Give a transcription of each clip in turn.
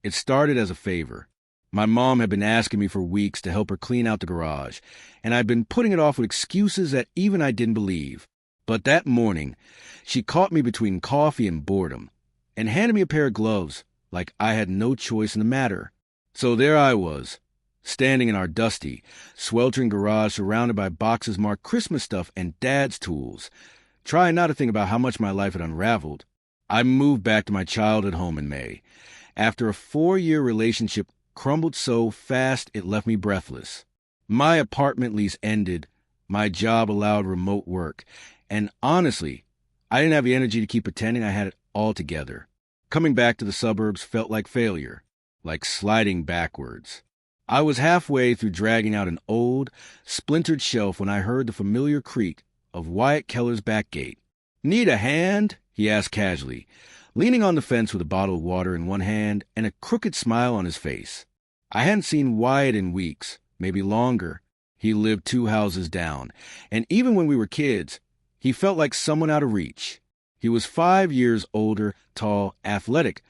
It started as a favor. My mom had been asking me for weeks to help her clean out the garage, and I'd been putting it off with excuses that even I didn't believe. But that morning, she caught me between coffee and boredom, and handed me a pair of gloves like I had no choice in the matter. So there I was, standing in our dusty, sweltering garage surrounded by boxes marked Christmas stuff and Dad's tools, trying not to think about how much my life had unraveled. I moved back to my childhood home in May, after a 4-year relationship crumbled so fast it left me breathless. My apartment lease ended, my job allowed remote work, and honestly, I didn't have the energy to keep pretending I had it all together. Coming back to the suburbs felt like failure, like sliding backwards. I was halfway through dragging out an old, splintered shelf when I heard the familiar creak of Wyatt Keller's back gate. "Need a hand?" he asked casually, leaning on the fence with a bottle of water in one hand and a crooked smile on his face. I hadn't seen Wyatt in weeks, maybe longer. He lived 2 houses down, and even when we were kids, he felt like someone out of reach. He was 5 years older, tall, athletic,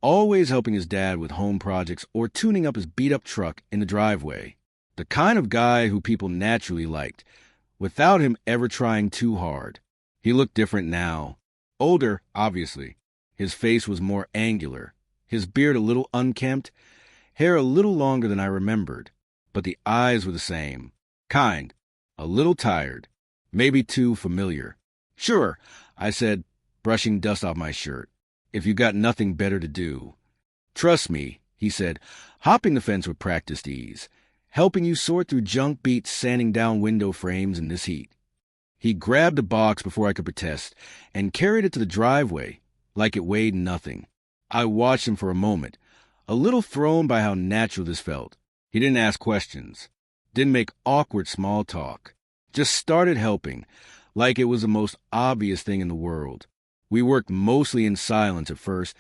always helping his dad with home projects or tuning up his beat-up truck in the driveway. The kind of guy who people naturally liked, without him ever trying too hard. He looked different now. Older, obviously. His face was more angular, his beard a little unkempt, hair a little longer than I remembered. But the eyes were the same. Kind, a little tired, maybe too familiar. "Sure," I said, brushing dust off my shirt. "If you got nothing better to do." "Trust me," he said, hopping the fence with practiced ease, "helping you sort through junk beats sanding down window frames in this heat." He grabbed a box before I could protest and carried it to the driveway like it weighed nothing. I watched him for a moment, a little thrown by how natural this felt. He didn't ask questions, didn't make awkward small talk, just started helping, like it was the most obvious thing in the world. We worked mostly in silence at first,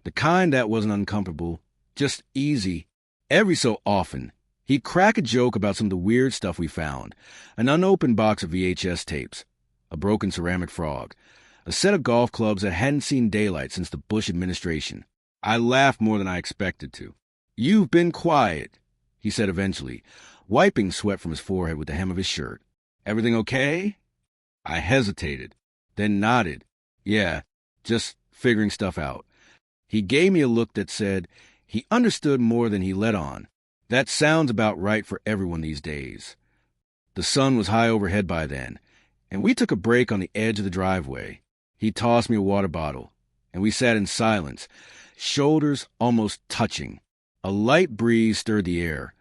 the kind that wasn't uncomfortable, just easy. Every so often, he'd crack a joke about some of the weird stuff we found, an unopened box of VHS tapes, a broken ceramic frog, a set of golf clubs that hadn't seen daylight since the Bush administration. I laughed more than I expected to. "You've been quiet," he said eventually, wiping sweat from his forehead with the hem of his shirt. "Everything okay?" I hesitated, then nodded. "Yeah, just figuring stuff out." He gave me a look that said he understood more than he let on. That sounds about right for everyone these days. The sun was high overhead by then, and we took a break on the edge of the driveway. He tossed me a water bottle, and we sat in silence, shoulders almost touching. A light breeze stirred the air,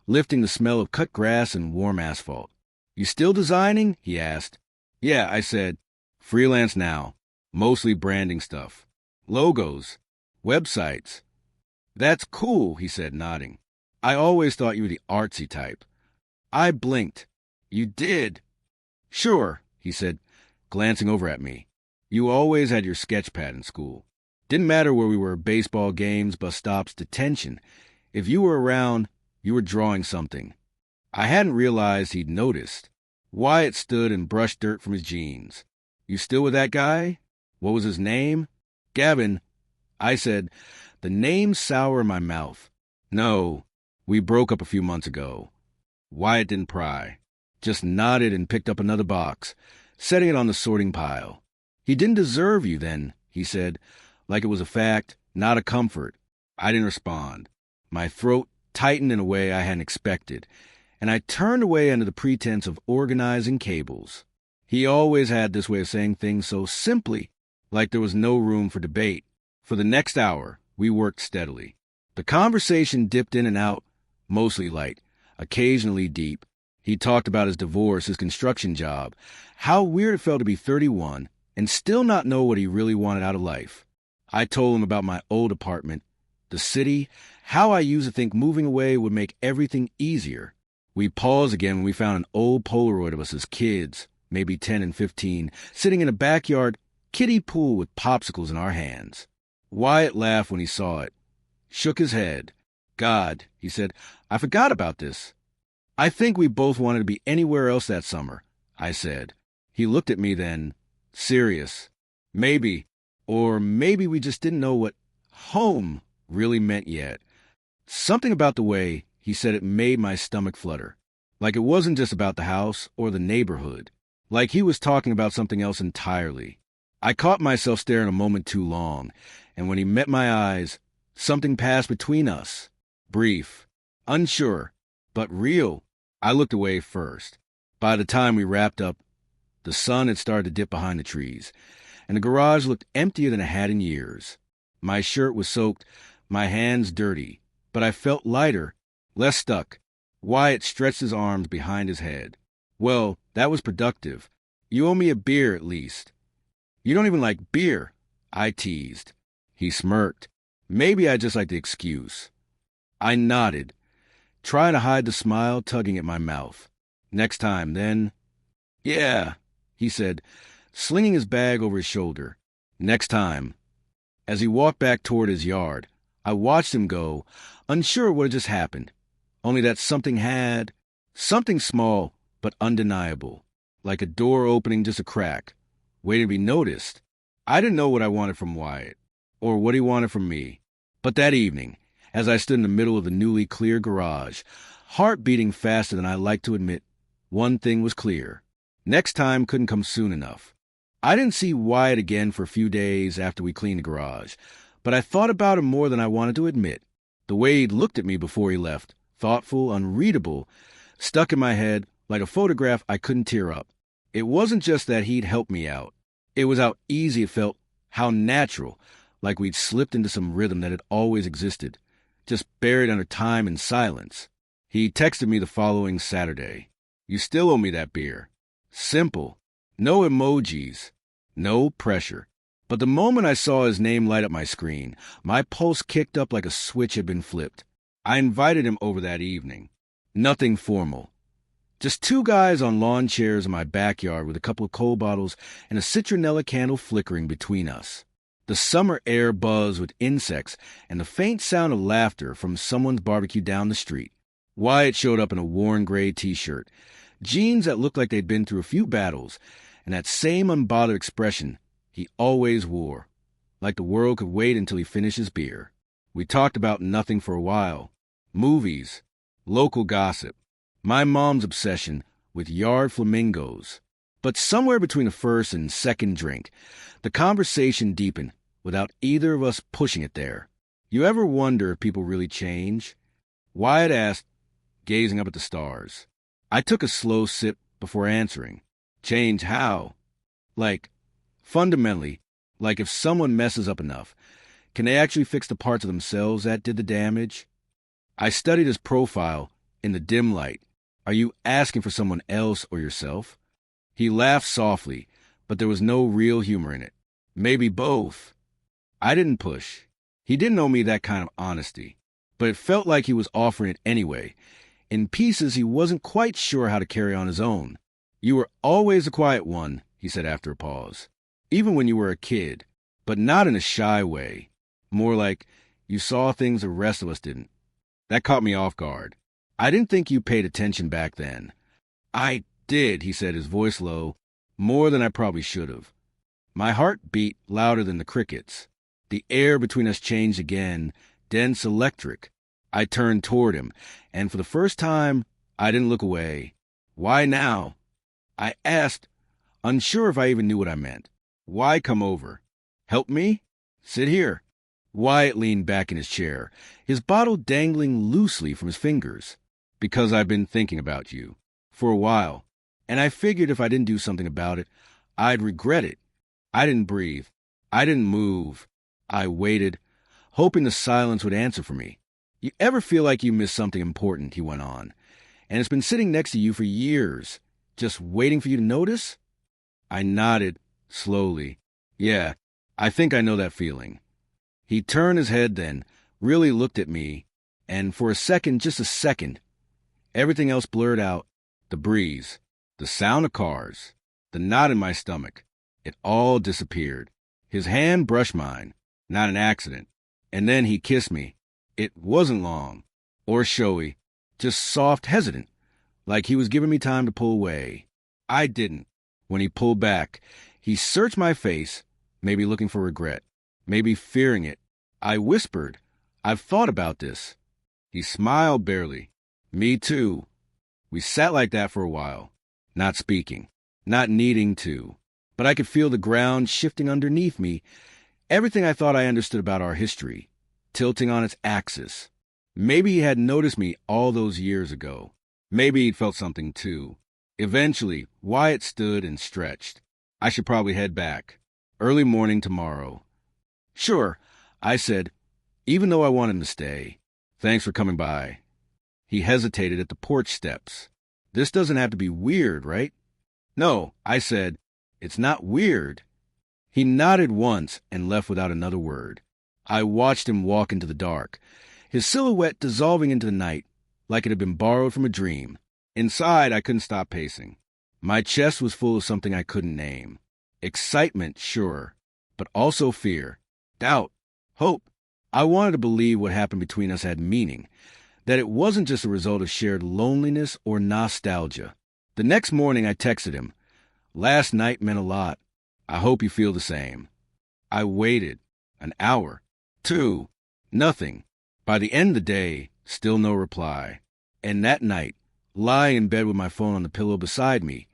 lifting the smell of cut grass and warm asphalt. "You still designing?" he asked. "Yeah," I said. "Freelance now. Mostly branding stuff. Logos. Websites." "That's cool," he said, nodding. "I always thought you were the artsy type." I blinked. "You did?" "Sure," he said, glancing over at me. "You always had your sketch pad in school. Didn't matter where we were, baseball games, bus stops, detention. If you were around, you were drawing something." I hadn't realized he'd noticed. Wyatt stood and brushed dirt from his jeans. "You still with that guy? What was his name?" "Gavin." I said, the name sour in my mouth. "No, we broke up a few months ago." Wyatt didn't pry, just nodded and picked up another box, setting it on the sorting pile. "He didn't deserve you then," he said, like it was a fact, not a comfort. I didn't respond. My throat tightened in a way I hadn't expected, and I turned away under the pretense of organizing cables. He always had this way of saying things so simply, like there was no room for debate. For the next hour, we worked steadily. The conversation dipped in and out, mostly light, occasionally deep. He talked about his divorce, his construction job, how weird it felt to be 31 and still not know what he really wanted out of life. I told him about my old apartment, the city, how I used to think moving away would make everything easier. We paused again when we found an old Polaroid of us as kids, maybe 10 and 15, sitting in a backyard kiddie pool with popsicles in our hands. Wyatt laughed when he saw it, shook his head. "God," he said, "I forgot about this." "I think we both wanted to be anywhere else that summer," I said. He looked at me then, serious. "Maybe. Or maybe we just didn't know what home really meant yet. Something about the way he said it made my stomach flutter. Like it wasn't just about the house or the neighborhood. Like he was talking about something else entirely. I caught myself staring a moment too long, and when he met my eyes, something passed between us. Brief, unsure, but real. I looked away first. By the time we wrapped up, the sun had started to dip behind the trees, and the garage looked emptier than it had in years. My shirt was soaked, my hands dirty, but I felt lighter, less stuck. Wyatt stretched his arms behind his head. Well, that was productive. You owe me a beer at least. You don't even like beer, I teased. He smirked. Maybe I just liked the excuse. I nodded, trying to hide the smile tugging at my mouth. Next time, then. Yeah, he said, slinging his bag over his shoulder. Next time. As he walked back toward his yard, I watched him go, unsure of what had just happened. Only that something small but undeniable, like a door opening just a crack, waiting to be noticed. I didn't know what I wanted from Wyatt, or what he wanted from me. But that evening, as I stood in the middle of the newly cleared garage, heart beating faster than I liked to admit, one thing was clear. Next time couldn't come soon enough. I didn't see Wyatt again for a few days after we cleaned the garage, but I thought about him more than I wanted to admit. The way he'd looked at me before he left, thoughtful, unreadable, stuck in my head like a photograph I couldn't tear up. It wasn't just that he'd helped me out. It was how easy it felt, how natural, like we'd slipped into some rhythm that had always existed, just buried under time and silence. He texted me the following Saturday. You still owe me that beer. Simple. No emojis. No pressure. But the moment I saw his name light up my screen, my pulse kicked up like a switch had been flipped. I invited him over that evening. Nothing formal. Just two guys on lawn chairs in my backyard with a couple of cold bottles and a citronella candle flickering between us. The summer air buzzed with insects and the faint sound of laughter from someone's barbecue down the street. Wyatt showed up in a worn gray t-shirt, jeans that looked like they'd been through a few battles, and that same unbothered expression he always wore, like the world could wait until he finished his beer. We talked about nothing for a while. Movies, local gossip, my mom's obsession with yard flamingos. But somewhere between the first and second drink, the conversation deepened without either of us pushing it there. You ever wonder if people really change? Wyatt asked, gazing up at the stars. I took a slow sip before answering. Change how? Like, fundamentally, like if someone messes up enough, can they actually fix the parts of themselves that did the damage? I studied his profile in the dim light. Are you asking for someone else or yourself? He laughed softly, but there was no real humor in it. Maybe both. I didn't push. He didn't owe me that kind of honesty, but it felt like he was offering it anyway. In pieces he wasn't quite sure how to carry on his own. You were always the quiet one, he said after a pause. Even when you were a kid, but not in a shy way. More like you saw things the rest of us didn't. That caught me off guard. I didn't think you paid attention back then. I did, he said, his voice low, more than I probably should have. My heart beat louder than the crickets. The air between us changed again, dense electric. I turned toward him, and for the first time, I didn't look away. Why now? I asked, unsure if I even knew what I meant. Why come over? Help me? Sit here. Wyatt leaned back in his chair, his bottle dangling loosely from his fingers. Because I've been thinking about you. For a while. And I figured if I didn't do something about it, I'd regret it. I didn't breathe. I didn't move. I waited, hoping the silence would answer for me. You ever feel like you missed something important, he went on, and it's been sitting next to you for years, just waiting for you to notice? I nodded, slowly. Yeah, I think I know that feeling. He turned his head then, really looked at me, and for a second, just a second, everything else blurred out. The breeze, the sound of cars, the knot in my stomach. It all disappeared. His hand brushed mine, not an accident, and then he kissed me. It wasn't long, or showy, just soft, hesitant, like he was giving me time to pull away. I didn't. When he pulled back, he searched my face, maybe looking for regret, maybe fearing it. I whispered, I've thought about this. He smiled barely. Me too. We sat like that for a while, not speaking, not needing to. But I could feel the ground shifting underneath me, everything I thought I understood about our history, tilting on its axis. Maybe he had noticed me all those years ago. Maybe he'd felt something too. Eventually, Wyatt stood and stretched. I should probably head back. Early morning tomorrow. Sure, I said, even though I want him to stay. Thanks for coming by. He hesitated at the porch steps. This doesn't have to be weird, right? No, I said, it's not weird. He nodded once and left without another word. I watched him walk into the dark, his silhouette dissolving into the night like it had been borrowed from a dream. Inside, I couldn't stop pacing. My chest was full of something I couldn't name. Excitement, sure, but also fear, doubt, hope. I wanted to believe what happened between us had meaning, that it wasn't just a result of shared loneliness or nostalgia. The next morning, I texted him. Last night meant a lot. I hope you feel the same. I waited. An hour. 2. Nothing. By the end of the day, still no reply. And that night, lying in bed with my phone on the pillow beside me,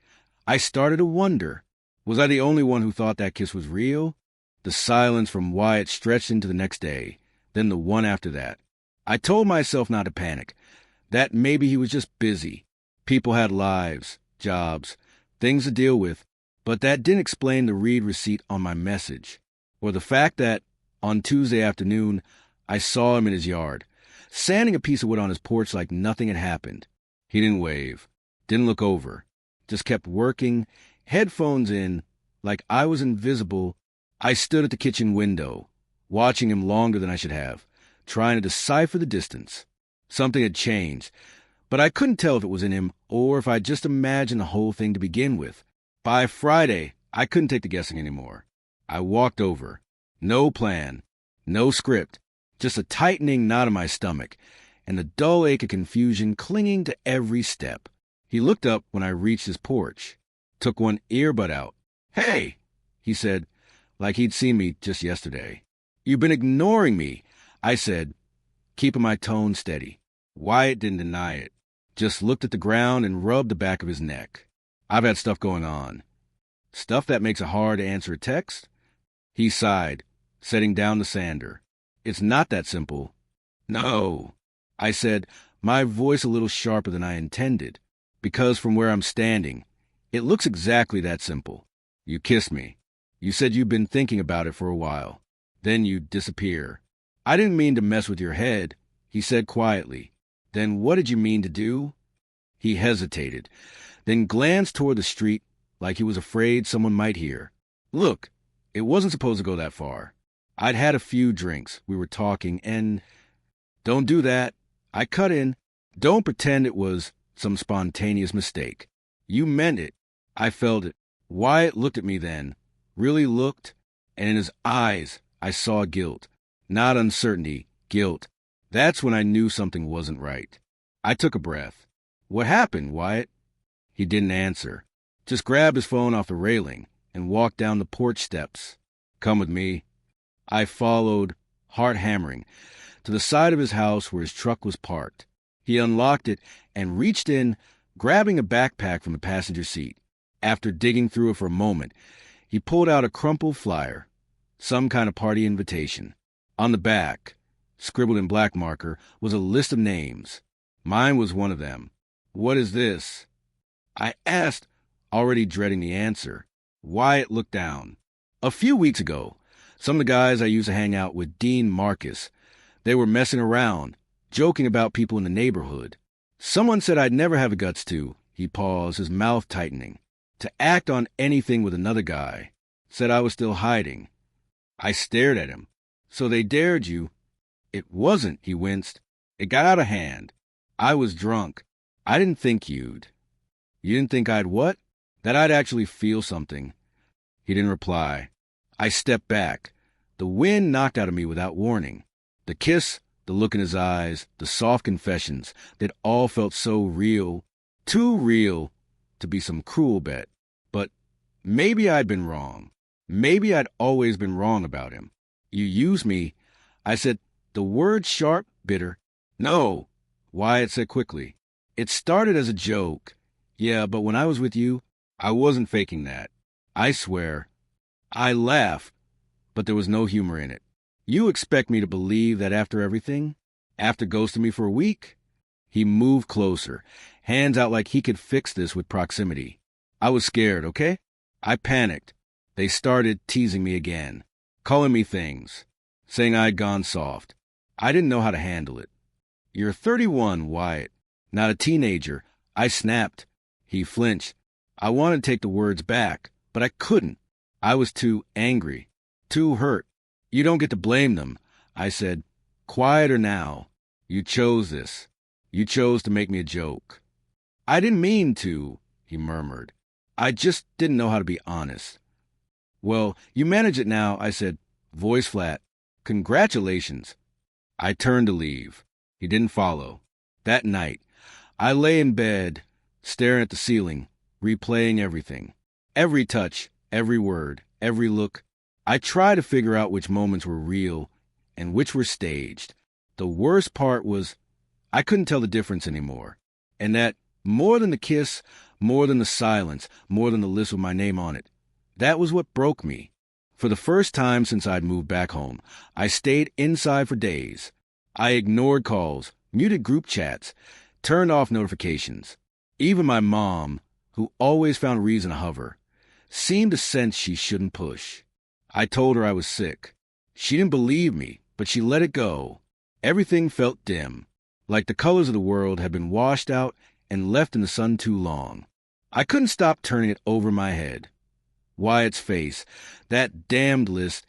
I started to wonder, was I the only one who thought that kiss was real? The silence from Wyatt stretched into the next day, then the one after that. I told myself not to panic, that maybe he was just busy. People had lives, jobs, things to deal with, but that didn't explain the read receipt on my message, or the fact that, on Tuesday afternoon, I saw him in his yard, sanding a piece of wood on his porch like nothing had happened. He didn't wave, didn't look over, just kept working, headphones in, like I was invisible. I stood at the kitchen window, watching him longer than I should have, trying to decipher the distance. Something had changed, but I couldn't tell if it was in him or if I'd just imagined the whole thing to begin with. By Friday, I couldn't take the guessing anymore. I walked over. No plan, no script, just a tightening knot in my stomach, and the dull ache of confusion clinging to every step. He looked up when I reached his porch, took one earbud out. "Hey," he said, like he'd seen me just yesterday. "You've been ignoring me," I said, keeping my tone steady. Wyatt didn't deny it, just looked at the ground and rubbed the back of his neck. "I've had stuff going on." "Stuff that makes it hard to answer a text?" He sighed, setting down the sander. "It's not that simple." "No," I said, my voice a little sharper than I intended, because from where I'm standing, it looks exactly that simple. "You kissed me. You said you'd been thinking about it for a while. Then you disappear." "I didn't mean to mess with your head," he said quietly. "Then what did you mean to do?" He hesitated, then glanced toward the street like he was afraid someone might hear. "Look, it wasn't supposed to go that far. I'd had a few drinks, we were talking, and—" "Don't do that." I cut in. "Don't pretend it was some spontaneous mistake. You meant it. I felt it." Wyatt looked at me then, really looked, and in his eyes I saw guilt. Not uncertainty, guilt. That's when I knew something wasn't right. I took a breath. "What happened, Wyatt?" He didn't answer, just grabbed his phone off the railing and walked down the porch steps. "Come with me." I followed, heart hammering, to the side of his house where his truck was parked. He unlocked it and reached in, grabbing a backpack from the passenger seat. After digging through it for a moment, he pulled out a crumpled flyer, some kind of party invitation. On the back, scribbled in black marker, was a list of names. Mine was one of them. "What is this?" I asked, already dreading the answer. Wyatt looked down. "A few weeks ago, some of the guys I used to hang out with, Dean Marcus, they were messing around, joking about people in the neighborhood. Someone said I'd never have the guts to," he paused, his mouth tightening, "to act on anything with another guy. Said I was still hiding." I stared at him. "So they dared you?" "It wasn't," he winced. "It got out of hand. I was drunk. I didn't think you'd—" "You didn't think I'd what?" "That I'd actually feel something." He didn't reply. I stepped back. The wind knocked out of me without warning. The kiss, the look in his eyes, the soft confessions, that all felt so real, too real to be some cruel bet. But maybe I'd been wrong. Maybe I'd always been wrong about him. "You used me," I said. The word sharp, bitter. No, Wyatt said quickly. It started as a joke. Yeah, but when I was with you, I wasn't faking that. I swear. I laughed, but there was no humor in it. You expect me to believe that after everything? After ghosting me for a week? He moved closer, hands out like he could fix this with proximity. I was scared, okay? I panicked. They started teasing me again, calling me things, saying I'd gone soft. I didn't know how to handle it. You're 31, Wyatt, not a teenager. I snapped. He flinched. I wanted to take the words back, but I couldn't. I was too angry, too hurt. You don't get to blame them, I said. Quieter now. You chose this. You chose to make me a joke. I didn't mean to, he murmured. I just didn't know how to be honest. Well, you manage it now, I said, voice flat. Congratulations. I turned to leave. He didn't follow. That night, I lay in bed, staring at the ceiling, replaying everything. Every touch, every word, every look. I tried to figure out which moments were real and which were staged. The worst part was I couldn't tell the difference anymore. And that, more than the kiss, more than the silence, more than the list with my name on it, that was what broke me. For the first time since I'd moved back home, I stayed inside for days. I ignored calls, muted group chats, turned off notifications. Even my mom, who always found reason to hover, seemed to sense she shouldn't push. I told her I was sick. She didn't believe me, but she let it go. Everything felt dim, like the colors of the world had been washed out and left in the sun too long. I couldn't stop turning it over my head. Wyatt's face, that damned list,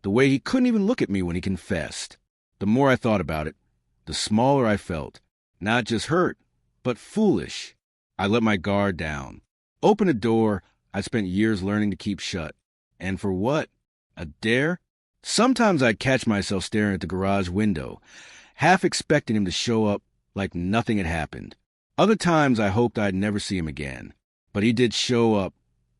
the way he couldn't even look at me when he confessed. The more I thought about it, the smaller I felt. Not just hurt, but foolish. I let my guard down. Opened a door I spent years learning to keep shut. And for what? A dare? Sometimes I'd catch myself staring at the garage window, half expecting him to show up like nothing had happened. Other times I hoped I'd never see him again. But he did show up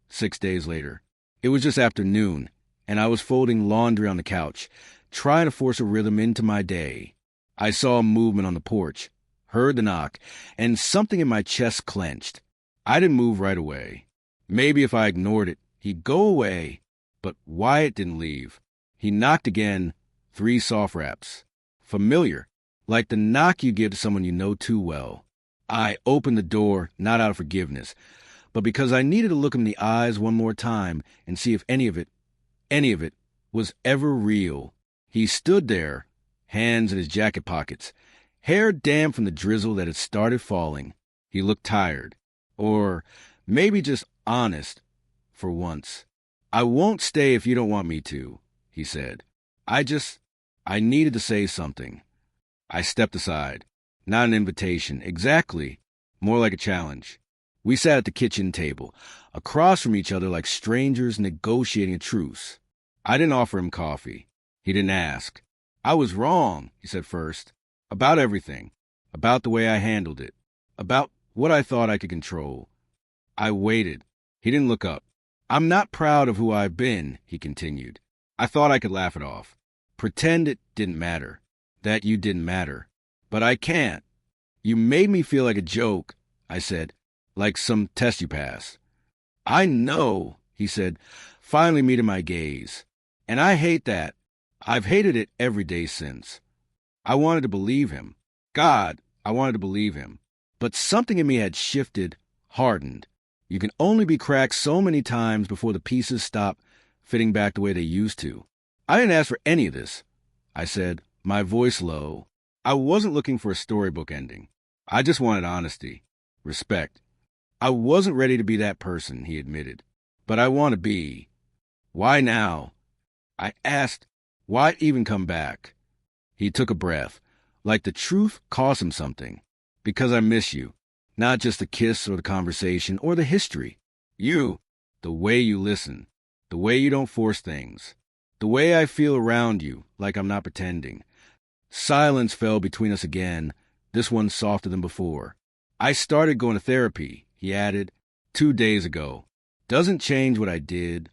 6 days later. It was just after noon, and I was folding laundry on the couch, trying to force a rhythm into my day. I saw a movement on the porch, heard the knock, and something in my chest clenched. I didn't move right away. Maybe if I ignored it, he'd go away. But Wyatt didn't leave. He knocked again, 3 soft raps. Familiar, like the knock you give to someone you know too well. I opened the door, not out of forgiveness, but because I needed to look him in the eyes one more time and see if any of it, was ever real. He stood there, hands in his jacket pockets, hair damp from the drizzle that had started falling. He looked tired, or maybe just honest, for once. I won't stay if you don't want me to, he said. I needed to say something. I stepped aside. Not an invitation, exactly. More like a challenge. We sat at the kitchen table, across from each other like strangers negotiating a truce. I didn't offer him coffee. He didn't ask. I was wrong, he said first. About everything. About the way I handled it. About what I thought I could control. I waited. He didn't look up. I'm not proud of who I've been, he continued. I thought I could laugh it off. Pretend it didn't matter. That you didn't matter. But I can't. You made me feel like a joke, I said. Like some test you passed. I know, he said, finally meeting my gaze. And I hate that. I've hated it every day since. I wanted to believe him. God, I wanted to believe him. But something in me had shifted, hardened. You can only be cracked so many times before the pieces stop fitting back the way they used to. I didn't ask for any of this, I said, my voice low. I wasn't looking for a storybook ending. I just wanted honesty, respect. I wasn't ready to be that person, he admitted. But I want to be. Why now? I asked, why even come back? He took a breath, like the truth cost him something. Because I miss you. Not just the kiss or the conversation or the history. You, the way you listen, the way you don't force things, the way I feel around you, like I'm not pretending. Silence fell between us again, this one softer than before. I started going to therapy, he added, 2 days ago. Doesn't change what I did,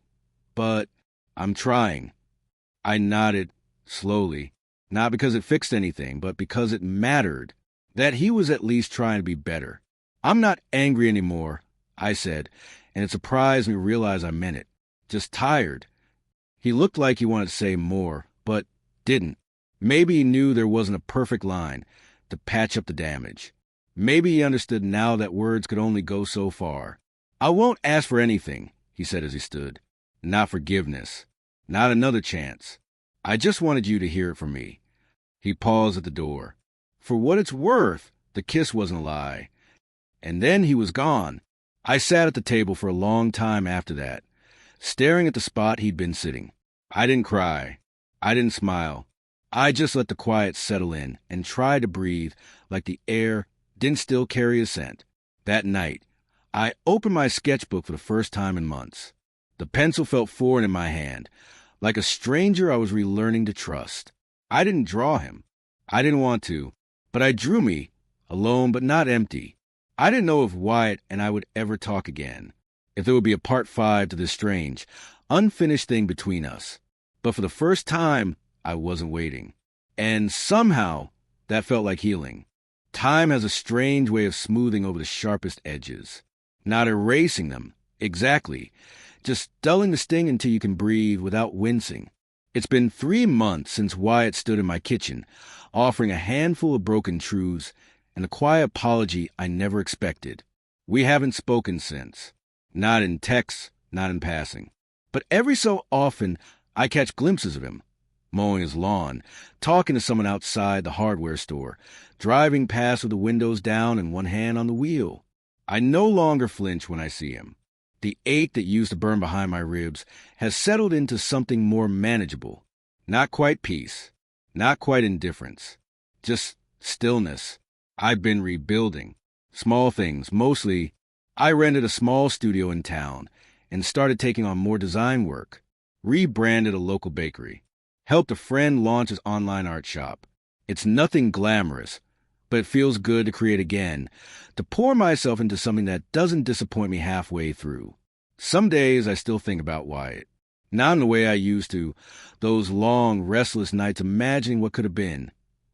but I'm trying. I nodded, slowly. Not because it fixed anything, but because it mattered. That he was at least trying to be better. I'm not angry anymore, I said, and it surprised me to realize I meant it. Just tired. He looked like he wanted to say more, but didn't. Maybe he knew there wasn't a perfect line to patch up the damage. Maybe he understood now that words could only go so far. I won't ask for anything, he said as he stood. Not forgiveness. Not another chance. I just wanted you to hear it from me. He paused at the door. For what it's worth, the kiss wasn't a lie. And then he was gone. I sat at the table for a long time after that, staring at the spot he'd been sitting. I didn't cry. I didn't smile. I just let the quiet settle in and tried to breathe like the air didn't still carry a scent. That night, I opened my sketchbook for the first time in months. The pencil felt foreign in my hand, like a stranger I was relearning to trust. I didn't draw him. I didn't want to, but I drew me, alone but not empty. I didn't know if Wyatt and I would ever talk again, if there would be a part 5 to this strange, unfinished thing between us. But for the first time, I wasn't waiting. And somehow, that felt like healing. Time has a strange way of smoothing over the sharpest edges. Not erasing them, exactly. Just dulling the sting until you can breathe without wincing. It's been 3 months since Wyatt stood in my kitchen, offering a handful of broken truths and a quiet apology I never expected. We haven't spoken since. Not in text, not in passing. But every so often, I catch glimpses of him, mowing his lawn, talking to someone outside the hardware store, driving past with the windows down and one hand on the wheel. I no longer flinch when I see him. The ache that used to burn behind my ribs has settled into something more manageable. Not quite peace, not quite indifference, just stillness. I've been rebuilding. Small things, mostly. I rented a small studio in town and started taking on more design work. Rebranded a local bakery. Helped a friend launch his online art shop. It's nothing glamorous, but it feels good to create again, to pour myself into something that doesn't disappoint me halfway through. Some days I still think about Wyatt. Not in the way I used to, those long, restless nights imagining what could have been,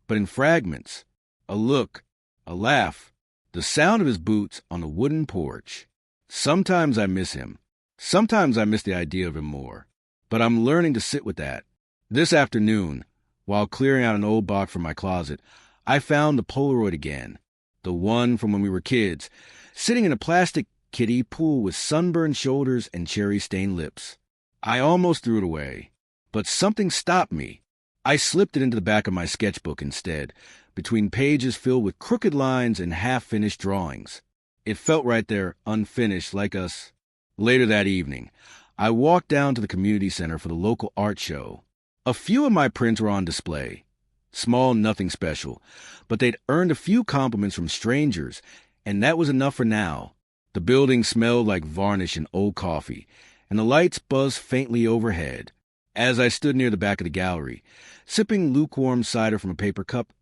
but in fragments. A look, a laugh, the sound of his boots on the wooden porch. Sometimes I miss him. Sometimes I miss the idea of him more. But I'm learning to sit with that. This afternoon, while clearing out an old box from my closet, I found the Polaroid again. The one from when we were kids, sitting in a plastic kiddie pool with sunburned shoulders and cherry-stained lips. I almost threw it away, but something stopped me. I slipped it into the back of my sketchbook instead, between pages filled with crooked lines and half-finished drawings. It felt right there, unfinished, like us. Later that evening, I walked down to the community center for the local art show. A few of my prints were on display. Small, nothing special, but they'd earned a few compliments from strangers, and that was enough for now. The building smelled like varnish and old coffee, and the lights buzzed faintly overhead. As I stood near the back of the gallery, sipping lukewarm cider from a paper cup,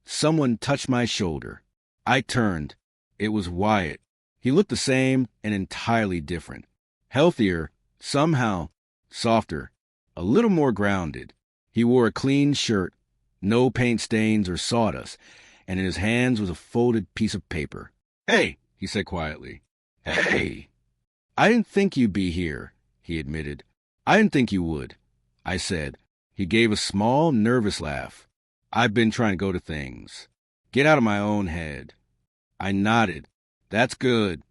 someone touched my shoulder. I turned. It was Wyatt. He looked the same and entirely different. Healthier, somehow, softer, a little more grounded. He wore a clean shirt, no paint stains or sawdust, and in his hands was a folded piece of paper. "Hey," he said quietly. "Hey." "I didn't think you'd be here," he admitted. "I didn't think you would," I said. He gave a small, nervous laugh. "I've been trying to go to things. Get out of my own head." I nodded. "That's good."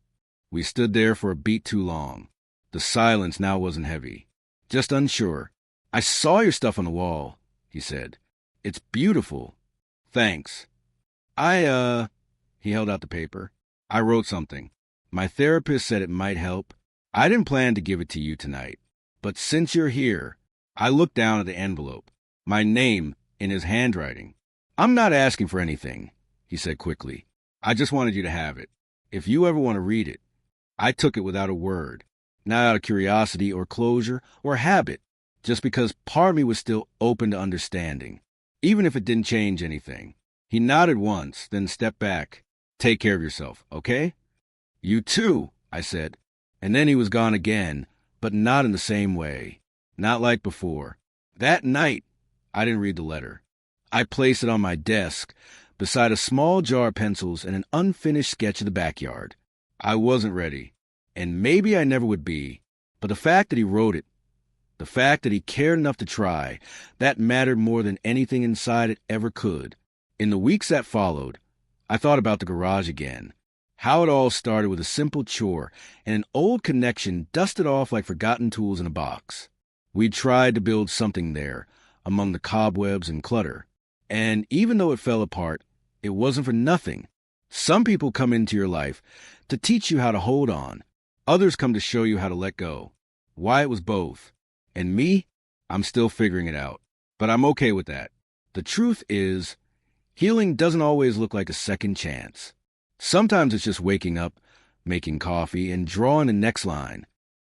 We stood there for a beat too long. The silence now wasn't heavy, just unsure. "I saw your stuff on the wall," he said. "It's beautiful." "Thanks." He held out the paper. "I wrote something. My therapist said it might help. I didn't plan to give it to you tonight. But since you're here," I looked down at the envelope. My name in his handwriting. "I'm not asking for anything," he said quickly. "I just wanted you to have it. If you ever want to read it." I took it without a word, not out of curiosity or closure or habit, just because part of me was still open to understanding, even if it didn't change anything. He nodded once, then stepped back. "Take care of yourself, okay?" "You too," I said. And then he was gone again, but not in the same way. Not like before. That night, I didn't read the letter. I placed it on my desk, beside a small jar of pencils and an unfinished sketch of the backyard. I wasn't ready, and maybe I never would be, but the fact that he wrote it, the fact that he cared enough to try, that mattered more than anything inside it ever could. In the weeks that followed, I thought about the garage again. How it all started with a simple chore and an old connection dusted off like forgotten tools in a box. We tried to build something there, among the cobwebs and clutter. And even though it fell apart, it wasn't for nothing. Some people come into your life to teach you how to hold on. Others come to show you how to let go. Wyatt was both. And me, I'm still figuring it out. But I'm okay with that. The truth is, healing doesn't always look like a second chance. Sometimes it's just waking up, making coffee, and drawing the next line.